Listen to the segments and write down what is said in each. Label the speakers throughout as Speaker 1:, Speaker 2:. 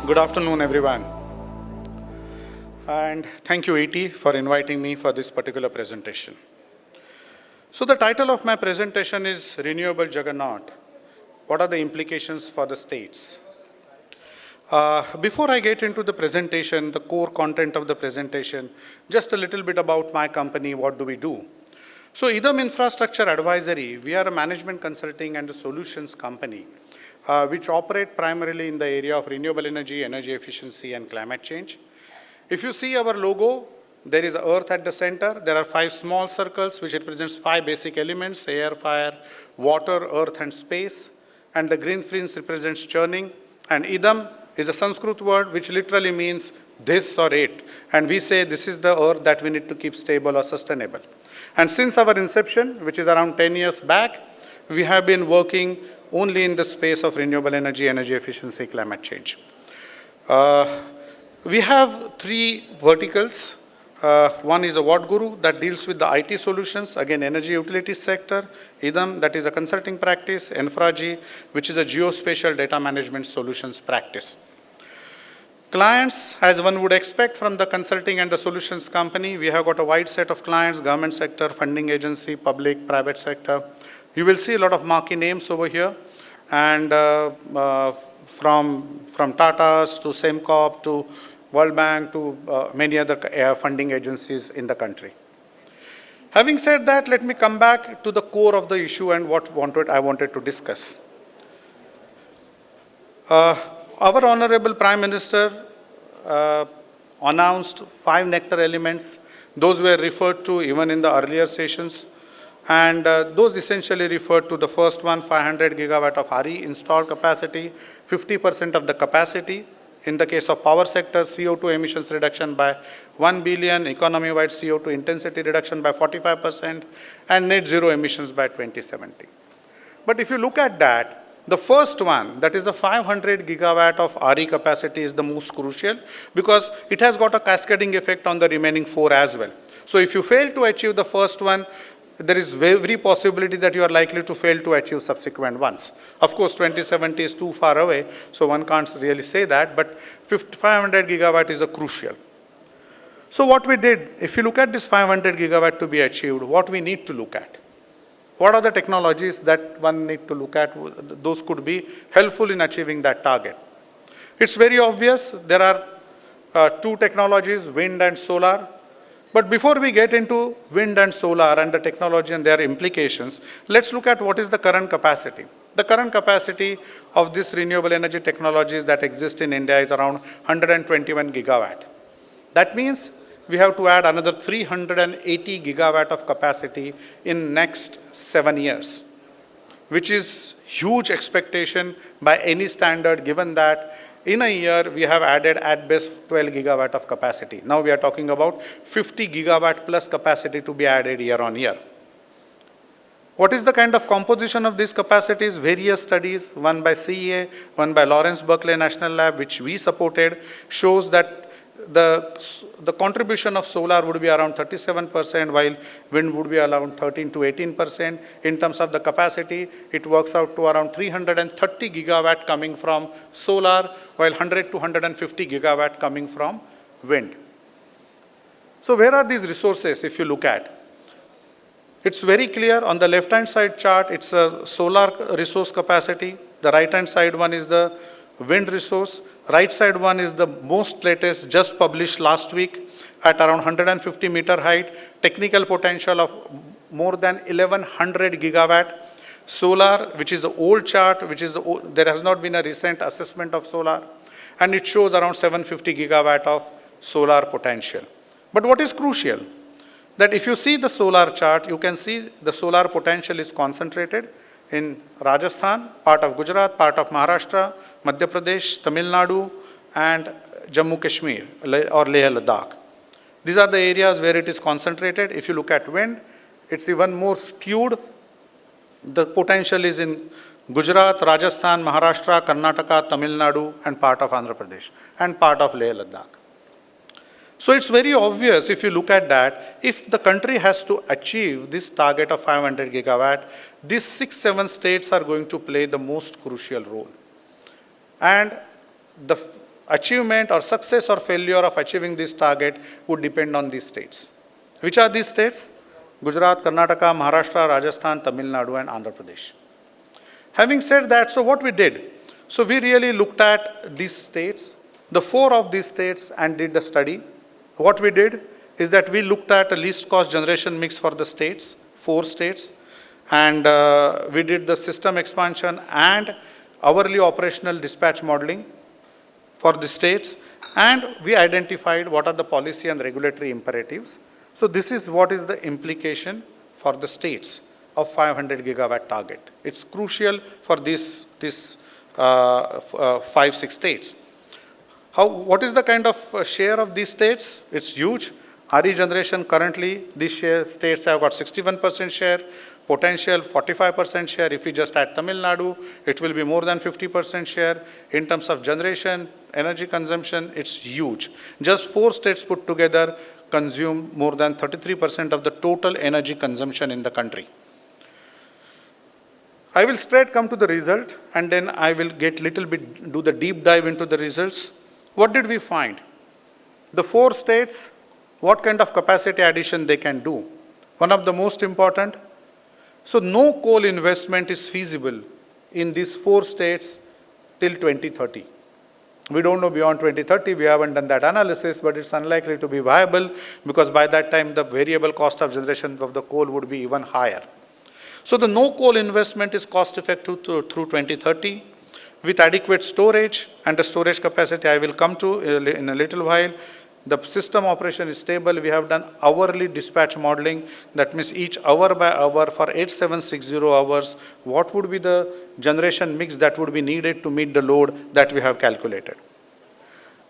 Speaker 1: Good afternoon, everyone. And thank you, ET, for inviting me for this particular presentation. So the title of my presentation is Renewable Juggernaut. What are the implications for the states? Before I get into the presentation, the core content of the presentation, just a little bit about my company, what do we do? So Idam Infrastructure Advisory, we are a management consulting and a solutions company, which operate primarily in the area of renewable energy, energy efficiency, and climate change. If you see our logo, there is Earth at the center. There are 5 small circles, which represents 5 basic elements: air, fire, water, earth, and space. And the green fringe represents churning. And Idam is a Sanskrit word which literally means this or it. And we say this is the earth that we need to keep stable or sustainable. And since our inception, which is around 10 years back, we have been working only in the space of renewable energy, energy efficiency, climate change. We have 3 verticals. One is a What Guru that deals with the IT solutions, again, energy utilities sector. Idam, that is a consulting practice. Infra-G, which is a geospatial data management solutions practice. Clients, as one would expect from the consulting and the solutions company, we have got a wide set of clients: government sector, funding agency, public, private sector. You will see a lot of marquee names over here, and from Tata's to Sembcorp to World Bank to many other funding agencies in the country. Having said that, let me come back to the core of the issue and what I wanted to discuss. Our Honorable Prime Minister announced 5 nectar elements. Those were referred to even in the earlier sessions. And those essentially refer to the first one, 500 gigawatt of RE installed capacity, 50% of the capacity. In the case of power sector, CO2 emissions reduction by 1 billion, economy-wide CO2 intensity reduction by 45%, and net zero emissions by 2070. But if you look at that, the first one, that is the 500 gigawatt of RE capacity, is the most crucial because it has got a cascading effect on the remaining 4 as well. So if you fail to achieve the first one, there is every possibility that you are likely to fail to achieve subsequent ones. Of course, 2070 is too far away, so one can't really say that, but 500 gigawatt is a crucial. So what we did, if you look at this 500 gigawatt to be achieved, what we need to look at? What are the technologies that one need to look at? Those could be helpful in achieving that target. It's very obvious. There are 2 technologies, wind and solar. But before we get into wind and solar and the technology and their implications, let's look at what is the current capacity. The current capacity of this renewable energy technologies that exist in India is around 121 gigawatt. That means we have to add another 380 gigawatt of capacity in next 7 years, which is huge expectation by any standard, given that in a year, we have added at best 12 gigawatt of capacity. Now we are talking about 50 gigawatt plus capacity to be added year on year. What is the kind of composition of these capacities? Various studies, one by CEA, one by Lawrence Berkeley National Lab, which we supported, shows that the contribution of solar would be around 37%, while wind would be around 13 to 18%. In terms of the capacity, it works out to around 330 gigawatt coming from solar, while 100 to 150 gigawatt coming from wind. So where are these resources if you look at? It's very clear. On the left-hand side chart, it's a solar resource capacity. The right-hand side one is the wind resource. Right side one is the most latest, just published last week at around 150 meter height, technical potential of more than 1100 gigawatt. Solar, which is the old chart, there has not been a recent assessment of solar, and it shows around 750 gigawatt of solar potential. But what is crucial, that if you see the solar chart, you can see the solar potential is concentrated in Rajasthan, part of Gujarat, part of Maharashtra, Madhya Pradesh, Tamil Nadu, and Jammu Kashmir or Leh Ladakh. These are the areas where it is concentrated. If you look at wind, it's even more skewed. The potential is in Gujarat, Rajasthan, Maharashtra, Karnataka, Tamil Nadu, and part of Andhra Pradesh, and part of Leh Ladakh. So it's very obvious if you look at that, if the country has to achieve this target of 500 gigawatt, these 6-7 states are going to play the most crucial role. And achievement or success or failure of achieving this target would depend on these states. Which are these states? Gujarat, Karnataka, Maharashtra, Rajasthan, Tamil Nadu and Andhra Pradesh. Having said that, so what we did? So we really looked at these states, the 4 of these states, and did the study. What we did is that we looked at a least cost generation mix for the states, 4 states, and we did the system expansion and hourly operational dispatch modeling for the states, and we identified what are the policy and regulatory imperatives. So this is what is the implication for the states of 500 gigawatt target. It's crucial for this 5-6 states. What is the kind of share of these states? It's huge. RE generation currently, these states have got 61% share, potential 45% share. If we just add Tamil Nadu, it will be more than 50% share. In terms of generation, energy consumption, it's huge. Just 4 states put together consume more than 33% of the total energy consumption in the country. I will straight come to the result, and then I will get little bit, do the deep dive into the results. What did we find? The 4 states, what kind of capacity addition they can do? One of the most important, so no coal investment is feasible in these 4 states till 2030. We don't know beyond 2030, we haven't done that analysis, but it's unlikely to be viable because by that time the variable cost of generation of the coal would be even higher. So the no coal investment is cost effective through 2030 with adequate storage, and the storage capacity I will come to in a little while. The system operation is stable. We have done hourly dispatch modeling. That means each hour by hour for 8760 hours, what would be the generation mix that would be needed to meet the load that we have calculated.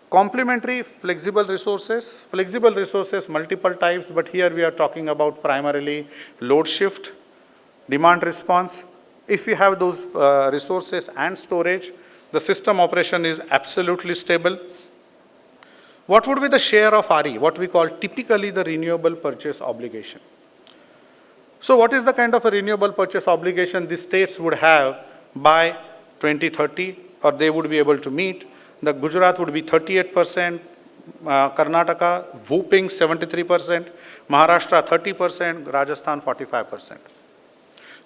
Speaker 1: Complementary flexible resources. Flexible resources, multiple types, but here we are talking about primarily load shift, demand response. If we have those resources and storage, the system operation is absolutely stable. What would be the share of RE, what we call typically the renewable purchase obligation? So what is the kind of a renewable purchase obligation the states would have by 2030, or they would be able to meet? The Gujarat would be 38%, Karnataka whooping 73%, Maharashtra 30%, Rajasthan 45%.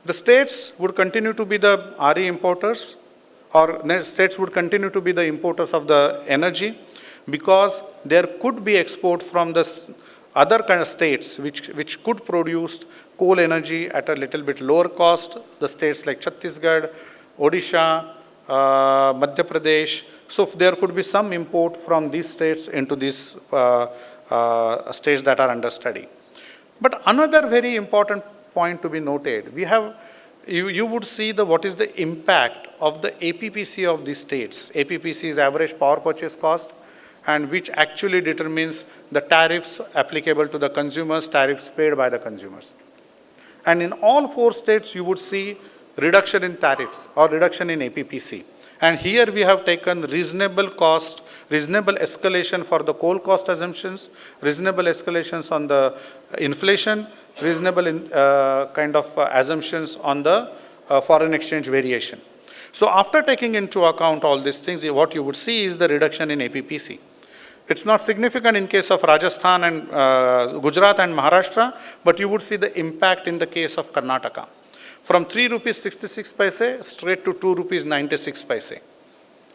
Speaker 1: The states would continue to be the RE importers, or states would continue to be the importers of the energy, because there could be export from the other kind of states which could produce coal energy at a little bit lower cost, the states like Chhattisgarh, Odisha, Madhya Pradesh. So there could be some import from these states into these states that are under study. But another very important point to be noted, we have, you would see what is the impact of the APPC of these states. APPC is average power purchase cost, and which actually determines the tariffs applicable to the consumers, tariffs paid by the consumers. And in all 4 states, you would see reduction in tariffs or reduction in APPC. And here we have taken reasonable cost, reasonable escalation for the coal cost assumptions, reasonable escalations on the inflation, reasonable kind of assumptions on the foreign exchange variation. So after taking into account all these things, what you would see is the reduction in APPC. It's not significant in case of Rajasthan and Gujarat and Maharashtra, but you would see the impact in the case of Karnataka. From 3 rupees 66 paise straight to 2 rupees 96 paise.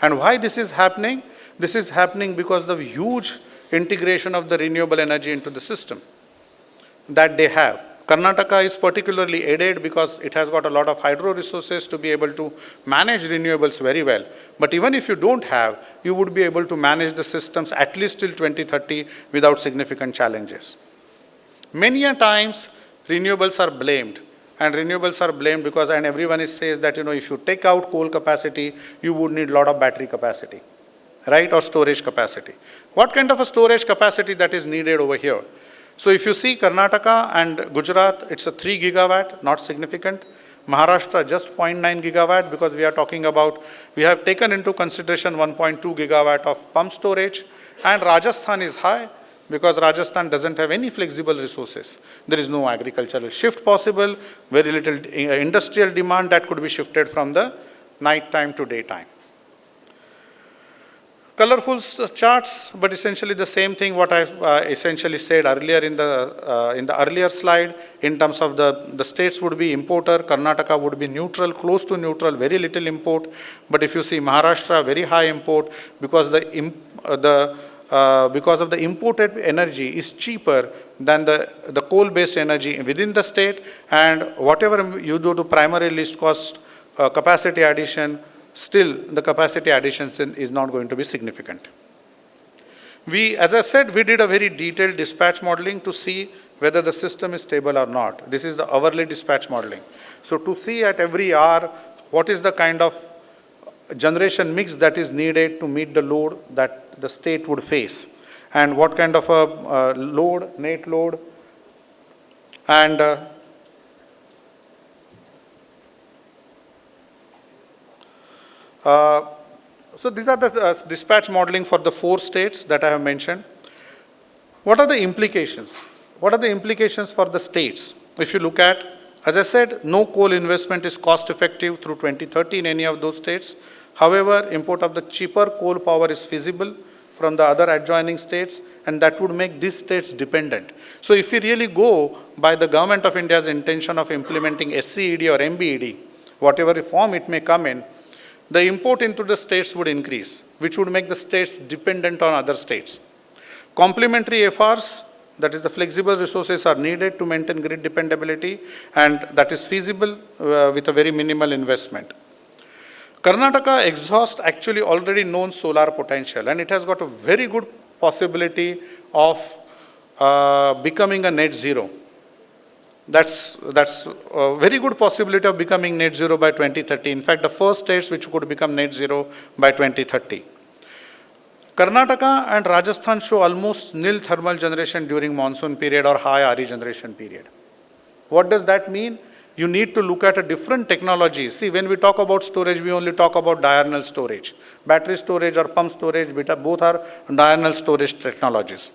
Speaker 1: And why this is happening? This is happening because of the huge integration of the renewable energy into the system that they have. Karnataka is particularly aided because it has got a lot of hydro resources to be able to manage renewables very well. But even if you don't have, you would be able to manage the systems at least till 2030 without significant challenges. Many a times, renewables are blamed. And renewables are blamed because, and everyone says that, if you take out coal capacity, you would need a lot of battery capacity, right? Or storage capacity. What kind of a storage capacity that is needed over here? So if you see Karnataka and Gujarat, it's a 3 gigawatt, not significant. Maharashtra just 0.9 gigawatt because we are talking about, we have taken into consideration 1.2 gigawatt of pump storage, and Rajasthan is high because Rajasthan doesn't have any flexible resources. There is no agricultural shift possible, very little industrial demand that could be shifted from the night time to daytime. Colorful charts, but essentially the same thing what I essentially said earlier in the earlier slide, in terms of the states would be importer, Karnataka would be neutral, close to neutral, very little import. But if you see Maharashtra, very high import, because because of the imported energy is cheaper than the coal-based energy within the state, and whatever you do to primary least cost capacity addition, still the capacity addition is not going to be significant. As I said, we did a very detailed dispatch modeling to see whether the system is stable or not. This is the hourly dispatch modeling. So to see at every hour what is the kind of generation mix that is needed to meet the load that the state would face, and what kind of a load, net load, and so these are the dispatch modeling for the 4 states that I have mentioned. What are the implications? What are the implications for the states? If you look at, as I said, no coal investment is cost effective through 2030 in any of those states. However, import of the cheaper coal power is feasible from the other adjoining states, and that would make these states dependent. So if we really go by the Government of India's intention of implementing SCED or MBED, whatever form it may come in, the import into the states would increase, which would make the states dependent on other states. Complementary FRs, that is the flexible resources, are needed to maintain grid dependability, and that is feasible with a very minimal investment. Karnataka exhausts actually already known solar potential, and it has got a very good possibility of becoming a net zero. That's a very good possibility of becoming net zero by 2030. In fact, the first states which could become net zero by 2030. Karnataka and Rajasthan show almost nil thermal generation during monsoon period or high RE generation period. What does that mean? You need to look at a different technology. See, when we talk about storage, we only talk about diurnal storage. Battery storage or pump storage, both are diurnal storage technologies.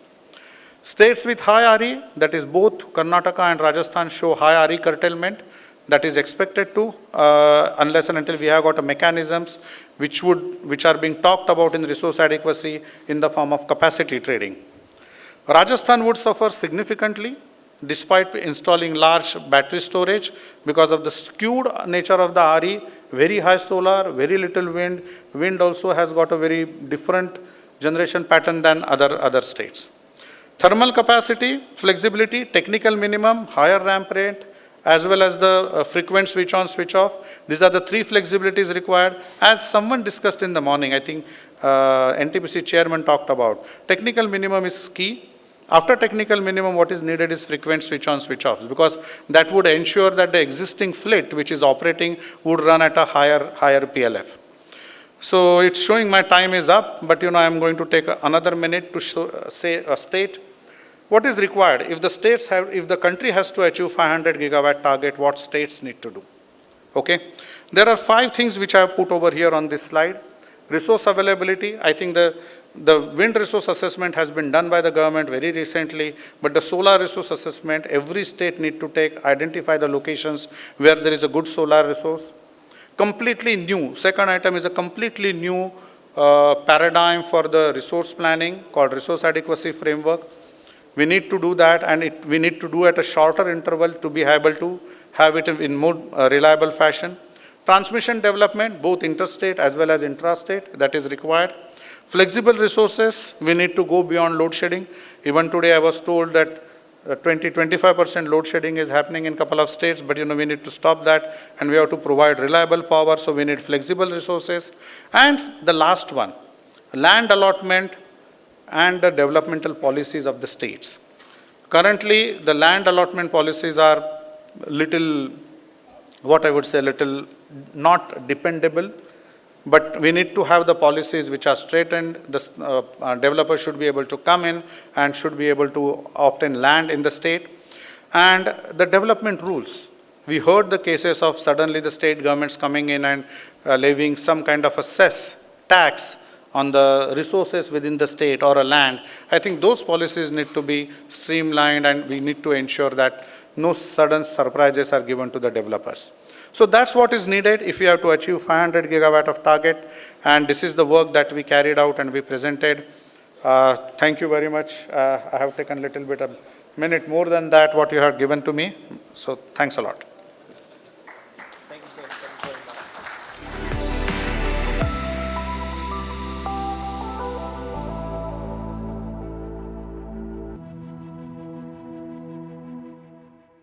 Speaker 1: States with high RE, that is both Karnataka and Rajasthan, show high RE curtailment. That is expected to, unless and until we have got mechanisms which are being talked about in resource adequacy in the form of capacity trading. Rajasthan would suffer significantly despite installing large battery storage because of the skewed nature of the RE, very high solar, very little wind. Wind also has got a very different generation pattern than other states. Thermal capacity, flexibility, technical minimum, higher ramp rate, as well as the frequent switch on, switch off. These are the 3 flexibilities required. As someone discussed in the morning, I think NTPC chairman talked about, technical minimum is key. After technical minimum, what is needed is frequent switch on, switch off, because that would ensure that the existing fleet which is operating would run at a higher PLF. So it's showing my time is up, but I'm going to take another minute to state what is required. If the country has to achieve 500 gigawatt target, what states need to do? Okay. There are 5 things which I have put over here on this slide. Resource availability, I think the wind resource assessment has been done by the government very recently, but the solar resource assessment, every state need to identify the locations where there is a good solar resource. Completely new, second item is a completely new paradigm for the resource planning called resource adequacy framework. We need to do that, and we need to do at a shorter interval to be able to have it in more reliable fashion. Transmission development, both interstate as well as intrastate, that is required. Flexible resources, we need to go beyond load shedding. Even today I was told that 20-25% load shedding is happening in a couple of states, but we need to stop that, and we have to provide reliable power, so we need flexible resources. And the last one, land allotment and the developmental policies of the states. Currently, the land allotment policies are little not dependable, but we need to have the policies which are straightened. The developers should be able to come in and should be able to obtain land in the state. And the development rules. We heard the cases of suddenly the state governments coming in and levying some kind of a tax on the resources within the state or a land. I think those policies need to be streamlined, and we need to ensure that no sudden surprises are given to the developers. So that's what is needed if you have to achieve 500 gigawatt of target, and this is the work that we carried out and we presented. Thank you very much. I have taken a little bit, a minute more than that what you have given to me. So thanks a lot.